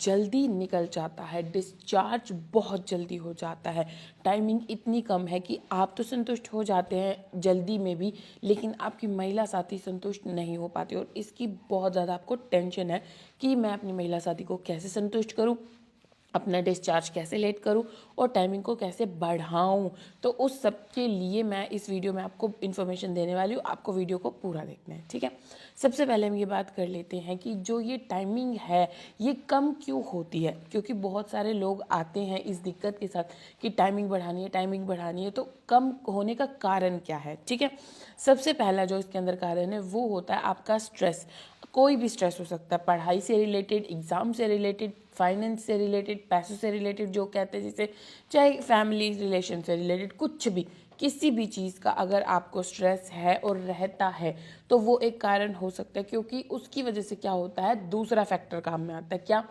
जल्दी निकल जाता है, डिस्चार्ज बहुत जल्दी हो जाता है, टाइमिंग इतनी कम है कि आप तो संतुष्ट हो जाते हैं जल्दी में भी, लेकिन आपकी महिला साथी संतुष्ट नहीं हो पाती और इसकी बहुत ज़्यादा आपको टेंशन है कि मैं अपनी महिला साथी को कैसे संतुष्ट करूं, अपना डिस्चार्ज कैसे लेट करूं और टाइमिंग को कैसे बढ़ाऊं। तो उस सब के लिए मैं इस वीडियो में आपको इन्फॉर्मेशन देने वाली हूँ, आपको वीडियो को पूरा देखना है, ठीक है। सबसे पहले हम ये बात कर लेते हैं कि जो ये टाइमिंग है ये कम क्यों होती है, क्योंकि बहुत सारे लोग आते हैं इस दिक्कत के साथ कि टाइमिंग बढ़ानी है, तो कम होने का कारण क्या है, ठीक है। सबसे पहला जो इसके अंदर कारण है वो होता है आपका स्ट्रेस। कोई भी स्ट्रेस हो सकता है, पढ़ाई से रिलेटेड, एग्ज़ाम से रिलेटेड, फाइनेंस से रिलेटेड, पैसों से रिलेटेड जो कहते हैं जिसे, चाहे फैमिली रिलेशन से रिलेटेड, कुछ भी, किसी भी चीज़ का अगर आपको स्ट्रेस है और रहता है तो वो एक कारण हो सकता है, क्योंकि उसकी वजह से क्या होता है, दूसरा फैक्टर काम में आता है। क्या?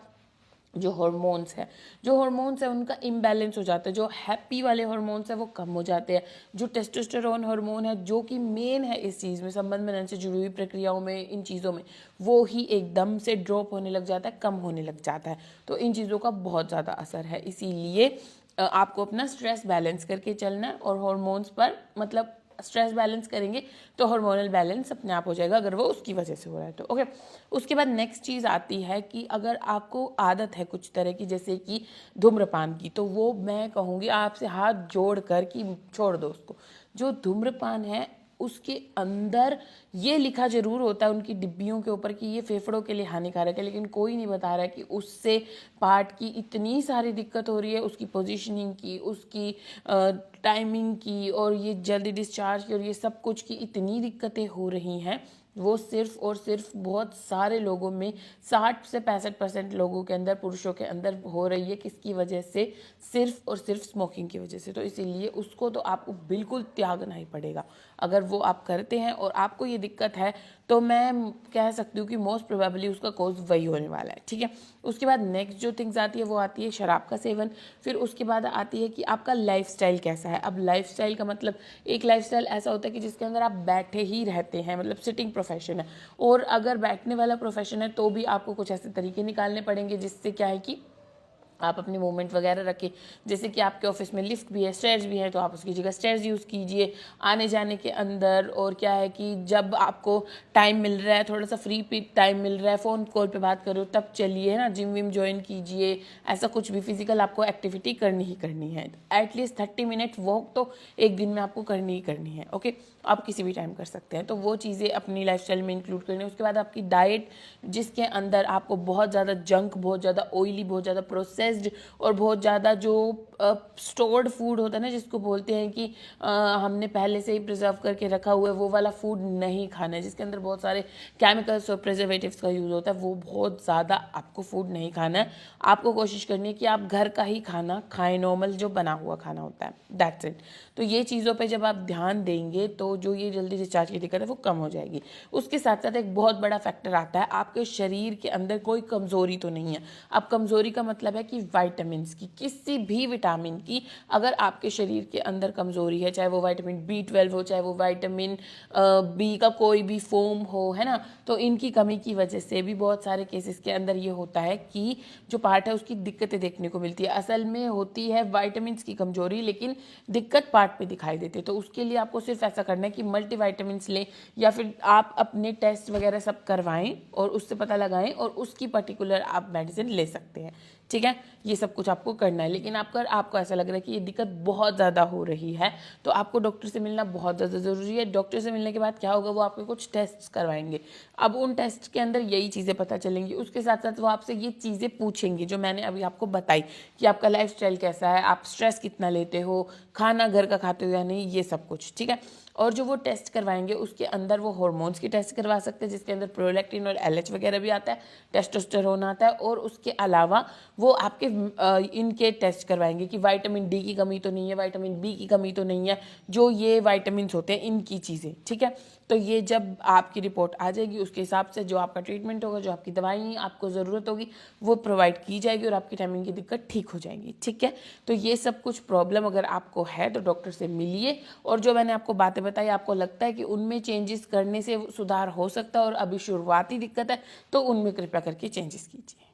जो हॉर्मोन्स है उनका इम्बैलेंस हो जाता है। जो हैप्पी वाले हॉर्मोन्स है वो कम हो जाते हैं। जो टेस्टोस्टेरोन हार्मोन है जो कि मेन है इस चीज़ में, संबंध बनने से जुड़ी हुई प्रक्रियाओं में, इन चीज़ों में, वो ही एकदम से ड्रॉप होने लग जाता है, कम होने लग जाता है। तो इन चीज़ों का बहुत ज़्यादा असर है। इसीलिए आपको अपना स्ट्रेस बैलेंस करके चलना है और हॉर्मोन्स पर, मतलब स्ट्रेस बैलेंस करेंगे तो हार्मोनल बैलेंस अपने आप हो जाएगा, अगर वो उसकी वजह से हो रहा है तो ओके। उसके बाद नेक्स्ट चीज़ आती है कि अगर आपको आदत है कुछ तरह की, जैसे कि धूम्रपान की, तो वो मैं कहूँगी आपसे हाथ जोड़ कर कि छोड़ दो उसको। जो धूम्रपान है उसके अंदर ये लिखा जरूर होता है उनकी डिब्बियों के ऊपर कि ये फेफड़ों के लिए हानिकारक है, लेकिन कोई नहीं बता रहा है कि उससे पार्ट की इतनी सारी दिक्कत हो रही है, उसकी पोजीशनिंग की, उसकी टाइमिंग की, और ये जल्दी डिस्चार्ज की, और ये सब कुछ की इतनी दिक्कतें हो रही हैं। वो सिर्फ और सिर्फ बहुत सारे लोगों में, 60 से 65% लोगों के अंदर, पुरुषों के अंदर हो रही है। किसकी वजह से? सिर्फ और सिर्फ स्मोकिंग की वजह से। तो इसीलिए उसको तो आपको बिल्कुल त्यागना ही पड़ेगा। अगर वो आप करते हैं और आपको ये दिक्कत है तो मैं कह सकती हूँ कि मोस्ट प्रोबेबली उसका कोज वही होने वाला है, ठीक है। उसके बाद नेक्स्ट जो थिंग्स आती है वो आती है शराब का सेवन। फिर उसके बाद आती है कि आपका लाइफस्टाइल कैसा है। अब लाइफस्टाइल का मतलब, एक लाइफस्टाइल ऐसा होता है कि जिसके अंदर आप बैठे ही रहते हैं, मतलब सिटिंग प्रोफेशन है, और अगर बैठने वाला प्रोफेशन है तो भी आपको कुछ ऐसे तरीके निकालने पड़ेंगे जिससे क्या है कि आप अपनी मूवमेंट वगैरह रखें। जैसे कि आपके ऑफिस में लिफ्ट भी है, स्टेयर्स भी हैं, तो आप उसकी जगह स्टेयर्स यूज़ कीजिए आने जाने के अंदर। और क्या है कि जब आपको टाइम मिल रहा है, थोड़ा सा फ्री टाइम मिल रहा है, फ़ोन कॉल पे बात करो तब चलिए, है ना। जिम विम ज्वाइन कीजिए, ऐसा कुछ भी फिजिकल आपको एक्टिविटी करनी ही करनी है। एटलीस्ट 30 मिनट वॉक तो एक दिन में आपको करनी ही करनी है, ओके। आप किसी भी टाइम कर सकते हैं, तो वो चीज़ें अपनी लाइफस्टाइल में इंक्लूड करनी है। उसके बाद आपकी डाइट, जिसके अंदर आपको बहुत ज़्यादा जंक, बहुत ज़्यादा ऑयली, बहुत ज़्यादा प्रोसेस्ड और बहुत ज़्यादा जो स्टोर्ड फूड होता है ना, जिसको बोलते हैं कि हमने पहले से ही प्रिजर्व करके रखा हुआ है, वो वाला फूड नहीं खाना है, जिसके अंदर बहुत सारे केमिकल्स और प्रिजर्वेटिव्स का यूज़ होता है, वो बहुत ज़्यादा आपको फूड नहीं खाना है। आपको कोशिश करनी है कि आप घर का ही खाना खाएं, नॉर्मल जो बना हुआ खाना होता है, दैट्स इट। तो ये चीज़ों पे जब आप ध्यान देंगे तो जो ये जल्दी डिस्चार्ज की दिक्कत है वो कम हो जाएगी। उसके साथ साथ एक बहुत बड़ा फैक्टर आता है, आपके शरीर के अंदर कोई कमज़ोरी तो नहीं है। अब कमज़ोरी का मतलब है कि वाइटामिन की, किसी भी विटामिन की अगर आपके शरीर के अंदर कमज़ोरी है, चाहे वो विटामिन B12 हो, चाहे वो विटामिन बी का कोई भी फॉर्म हो, है ना, तो इनकी कमी की वजह से भी बहुत सारे केसेस के अंदर ये होता है कि जो पार्ट है उसकी दिक्कतें देखने को मिलती है। असल में होती है विटामिन की कमज़ोरी, लेकिन दिक्कत पार्ट पे दिखाई देती है। तो उसके लिए आपको सिर्फ ऐसा करना है कि मल्टीविटामिन लें, या फिर आप अपने टेस्ट वगैरह सब करवाएं और उससे पता लगाएं और उसकी पर्टिकुलर आप मेडिसिन ले सकते हैं, ठीक है। ये सब कुछ आपको करना है। लेकिन आपको ऐसा लग रहा है कि ये दिक्कत बहुत ज़्यादा हो रही है तो आपको डॉक्टर से मिलना बहुत ज़्यादा ज़रूरी है। डॉक्टर से मिलने के बाद क्या होगा, वो आपके कुछ टेस्ट करवाएंगे। अब उन टेस्ट के अंदर यही चीज़ें पता चलेंगी। उसके साथ साथ वो आपसे ये चीज़ें पूछेंगे जो मैंने अभी आपको बताई, कि आपका लाइफस्टाइल कैसा है, आप स्ट्रेस कितना लेते हो, खाना घर का खाते हो या नहीं, ये सब कुछ, ठीक है। और जो वो टेस्ट करवाएंगे उसके अंदर वो हार्मोन्स की टेस्ट करवा सकते हैं, जिसके अंदर प्रोलैक्टिन और LH वगैरह भी आता है, टेस्टोस्टेरोन आता है। और उसके अलावा वो आपके इनके टेस्ट करवाएंगे कि विटामिन D की कमी तो नहीं है, विटामिन B की कमी तो नहीं है, जो ये विटामिन होते हैं इनकी चीज़ें, ठीक है। तो ये जब आपकी रिपोर्ट आ जाएगी उसके हिसाब से जो आपका ट्रीटमेंट होगा, जो आपकी दवाई आपको ज़रूरत होगी वो प्रोवाइड की जाएगी और आपकी टाइमिंग की दिक्कत ठीक हो जाएगी, ठीक है। तो ये सब कुछ प्रॉब्लम अगर आपको है तो डॉक्टर से मिलिए, और जो मैंने आपको बातें बताई आपको लगता है कि उनमें चेंजेस करने से सुधार हो सकता है और अभी शुरुआती दिक्कत है तो उनमें कृपया करके चेंजेस कीजिए।